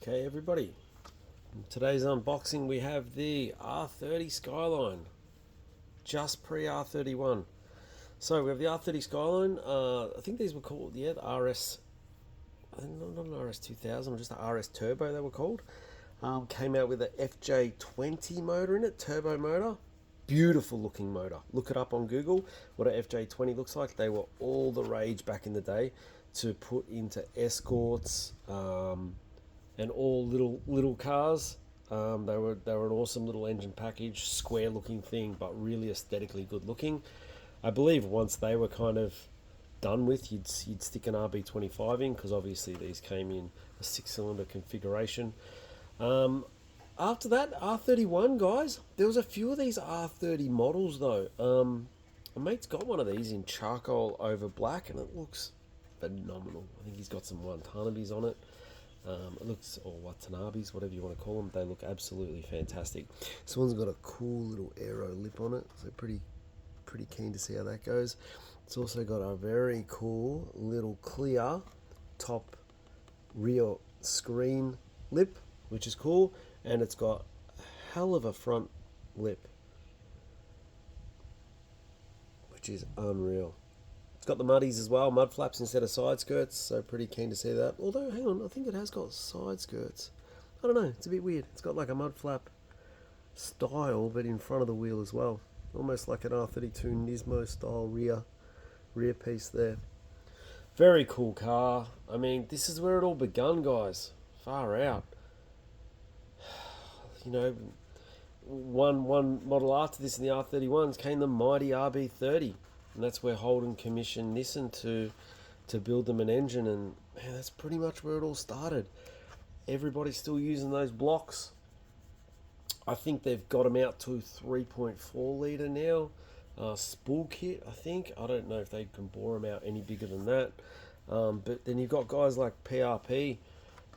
Okay, everybody. In today's unboxing, we have the R30 Skyline, just pre R31. So we have the R30 Skyline. I think these were called the RS. I think not an RS2000, just the RS Turbo. They were called. Came out with a FJ20 motor in it, turbo motor. Beautiful looking motor. Look it up on Google. What a FJ20 looks like. They were all the rage back in the day to put into escorts. And all little cars. They were an awesome little engine package, square looking thing, but really aesthetically good looking. I believe once they were kind of done with, you'd stick an RB25 in, because obviously these came in a 6-cylinder configuration. After that, R31, guys, there was a few of these R30 models though. My mate's got one of these in charcoal over black, and it looks phenomenal. I think he's got some Watanabes on it. It looks, or Watanabes, whatever you want to call them, they look absolutely fantastic. This one's got a cool little aero lip on it, so pretty keen to see how that goes. It's also got a very cool little clear top rear screen lip, which is cool, and it's got a hell of a front lip, which is unreal. It's got the muddies as well, mud flaps instead of side skirts, so pretty keen to see that. Although, hang on, I think it has got side skirts. I don't know, it's a bit weird. It's got like a mud flap style, but in front of the wheel as well. Almost like an R32 Nismo style rear piece there. Very cool car. I mean, this is where it all begun, guys. Far out. You know, one model after this in the R31s came the mighty RB30. And that's where Holden commissioned Nissan to build them an engine, and man, that's pretty much where it all started. Everybody's still using those blocks. I think they've got them out to 3.4 litre now. Spool kit, I think. I don't know if they can bore them out any bigger than that. But then you've got guys like PRP,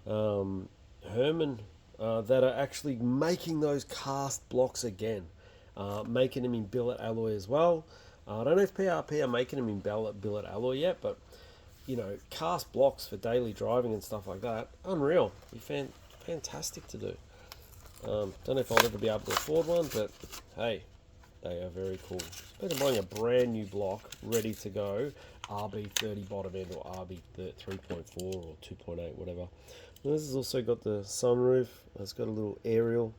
Herman, that are actually making those cast blocks again, making them in billet alloy as well. I don't know if PRP are making them in billet alloy yet, but you know, cast blocks for daily driving and stuff like that, unreal. Be fantastic to do. Don't know if I'll ever be able to afford one, but hey, they are very cool. Imagine buying a brand new block, ready to go, RB30 bottom end or RB 3.4 or 2.8, whatever. And this has also got the sunroof. It's got a little aerial.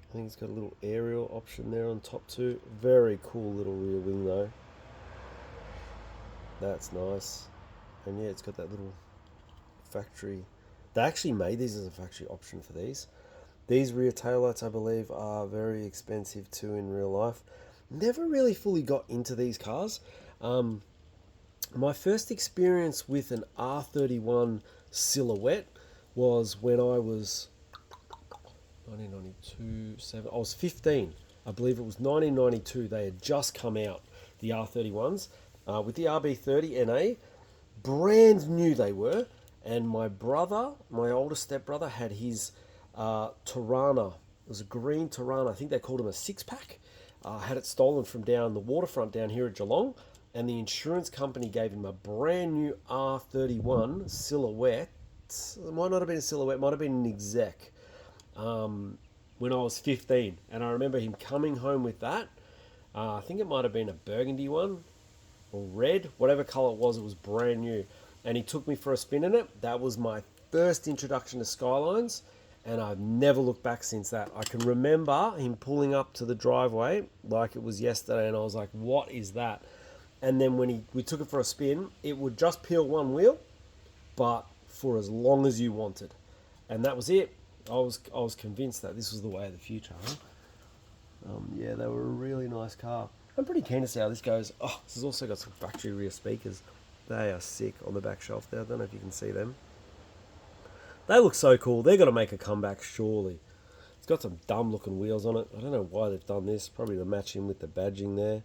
I think it's got a little aerial option there on top too. Very cool little rear wing though. That's nice. And yeah, it's got that little factory. They actually made these as a factory option for these. These rear taillights, I believe, are very expensive too in real life. Never really fully got into these cars. My first experience with an R31 Silhouette was when I was 1992, I was 15. I believe it was 1992. They had just come out, the R31s, with the RB30 NA. Brand new they were. And my brother, my older stepbrother, had his Tirana. It was a green Tirana. I think they called him a 6-pack. Had it stolen from down the waterfront down here at Geelong. And the insurance company gave him a brand new R31 Silhouette. It might not have been a Silhouette, might have been an exec. When I was 15, and I remember him coming home with that. I think it might have been a burgundy one or red, whatever color it was brand new, and he took me for a spin in it. That was my first introduction to Skylines, and I've never looked back since that. I can remember him pulling up to the driveway like it was yesterday, and I was like, what is that? And then when we took it for a spin, it would just peel one wheel, but for as long as you wanted, and that was it. I was convinced that this was the way of the future. Huh? Yeah, they were a really nice car. I'm pretty keen to see how this goes. Oh, this has also got some factory rear speakers. They are sick on the back shelf there. I don't know if you can see them. They look so cool. They're going to make a comeback, surely. It's got some dumb looking wheels on it. I don't know why they've done this. Probably to match in with the badging there.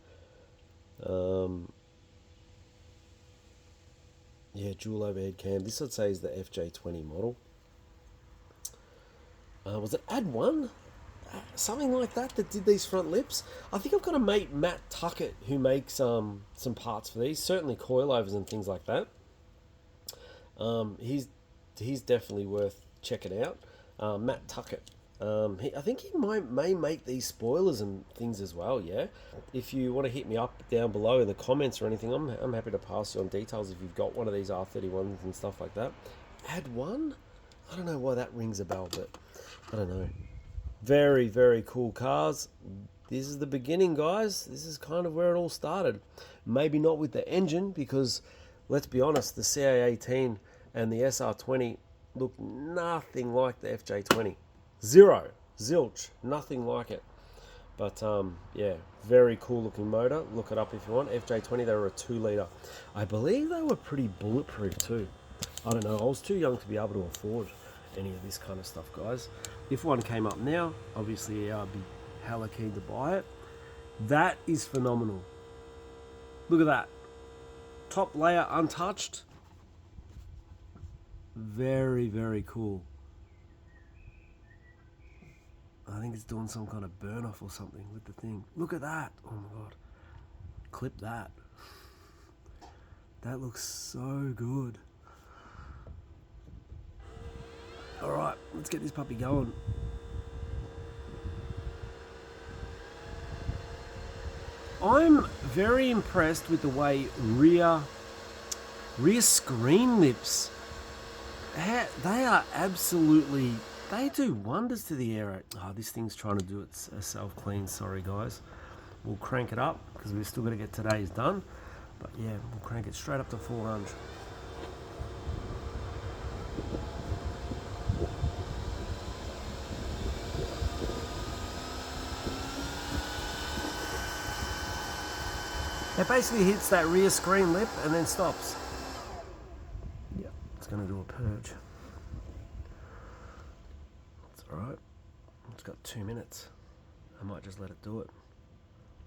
Yeah, dual overhead cam. This I'd say is the FJ20 model. Was it Ad 1? Something like that did these front lips. I think I've got a mate, Matt Tuckett, who makes some parts for these. Certainly coilovers and things like that. He's he's definitely worth checking out. Matt Tuckett. I think he may make these spoilers and things as well, yeah? If you want to hit me up down below in the comments or anything, I'm happy to pass you on details if you've got one of these R31s and stuff like that. Add one? I don't know why that rings a bell, but I don't know. Very, very cool cars. This is the beginning, guys. This is kind of where it all started. Maybe not with the engine, because let's be honest, the CA18 and the SR20 look nothing like the FJ20. Zero, zilch, nothing like it. But yeah, very cool looking motor. Look it up if you want. FJ20, they were a 2-litre. I believe they were pretty bulletproof too. I don't know, I was too young to be able to afford any of this kind of stuff, guys. If one came up now, obviously I'd be hella keen to buy it. That is phenomenal. Look at that. Top layer untouched. Very, very cool. I think it's doing some kind of burn off or something with the thing. Look at that. Oh my god. Clip that. That looks so good. Alright, let's get this puppy going. I'm very impressed with the way rear screen lips, they are absolutely, they do wonders to the aero. Oh, this thing's trying to do its self-clean, sorry guys. We'll crank it up because we've still got to get today's done. But yeah, we'll crank it straight up to 400. It basically hits that rear screen lip and then stops. Yep, it's going to do a purge. It's alright. It's got 2 minutes. I might just let it do it.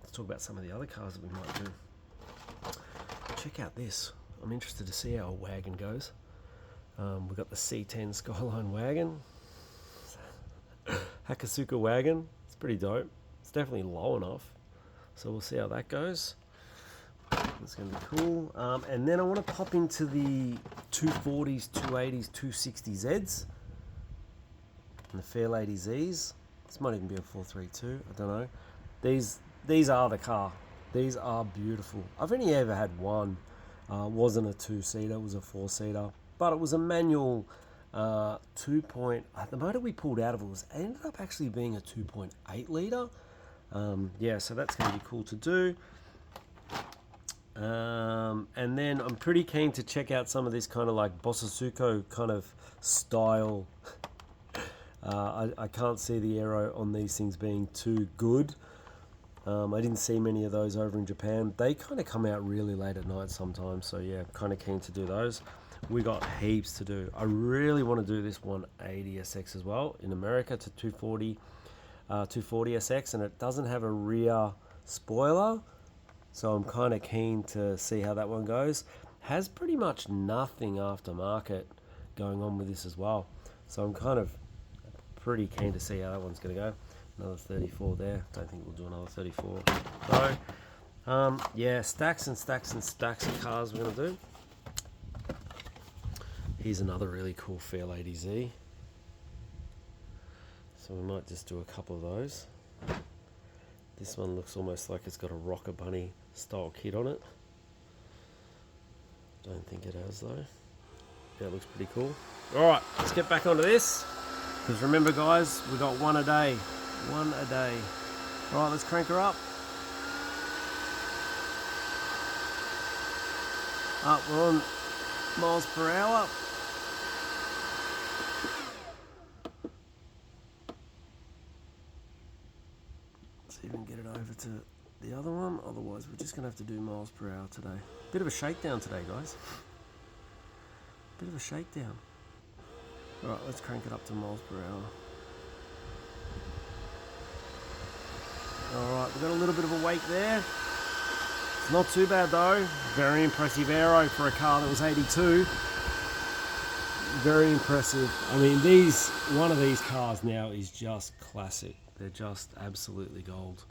Let's talk about some of the other cars that we might do. Check out this. I'm interested to see how a wagon goes. We've got the C10 Skyline wagon. Hakosula wagon. It's pretty dope. It's definitely low enough. So we'll see how that goes. That's going to be cool. And then I want to pop into the 240s, 280s, 260Zs. And the Fairlady Zs. This might even be a 432. I don't know. These are the car. These are beautiful. I've only ever had one. Wasn't a 2-seater. It was a 4-seater. But it was a manual 2. The motor we pulled out of it ended up actually being a 2.8 litre. Yeah, so that's going to be cool to do. And then I'm pretty keen to check out some of this kind of like Bossasuko kind of style. I can't see the aero on these things being too good. I didn't see many of those over in Japan. They kind of come out really late at night sometimes. So yeah, kind of keen to do those. We got heaps to do. I really want to do this 180 SX as well in America to 240 SX, and it doesn't have a rear spoiler. So I'm kind of keen to see how that one goes. Has pretty much nothing aftermarket going on with this as well. So I'm kind of pretty keen to see how that one's going to go. Another 34 there. Don't think we'll do another 34. So, yeah, stacks and stacks and stacks of cars we're going to do. Here's another really cool Fairlady Z. So we might just do a couple of those. This one looks almost like it's got a Rocker Bunny style kit on it. Don't think it has though. Yeah, it looks pretty cool. Alright, let's get back onto this. Because remember guys, we got one a day. One a day. Alright, let's crank her up. We're on miles per hour. See if we can get it over to the other one. Otherwise, we're just going to have to do miles per hour today. Bit of a shakedown today, guys. Bit of a shakedown. Alright, let's crank it up to miles per hour. Alright, we've got a little bit of a wake there. It's not too bad though. Very impressive aero for a car that was 82. Very impressive. I mean, one of these cars now is just classic. They're just absolutely gold.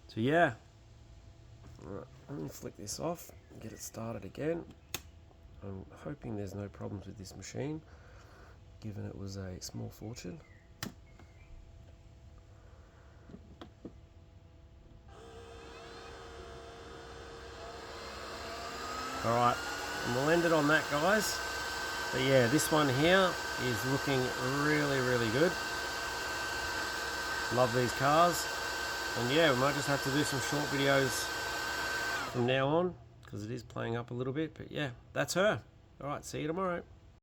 So yeah. Alright, let me flick this off and get it started again. I'm hoping there's no problems with this machine, given it was a small fortune. Alright, and we'll end it on that, guys. But yeah, this one here is looking really, really good. Love these cars. And yeah, we might just have to do some short videos from now on, because it is playing up a little bit. But yeah, that's her. Alright, see you tomorrow.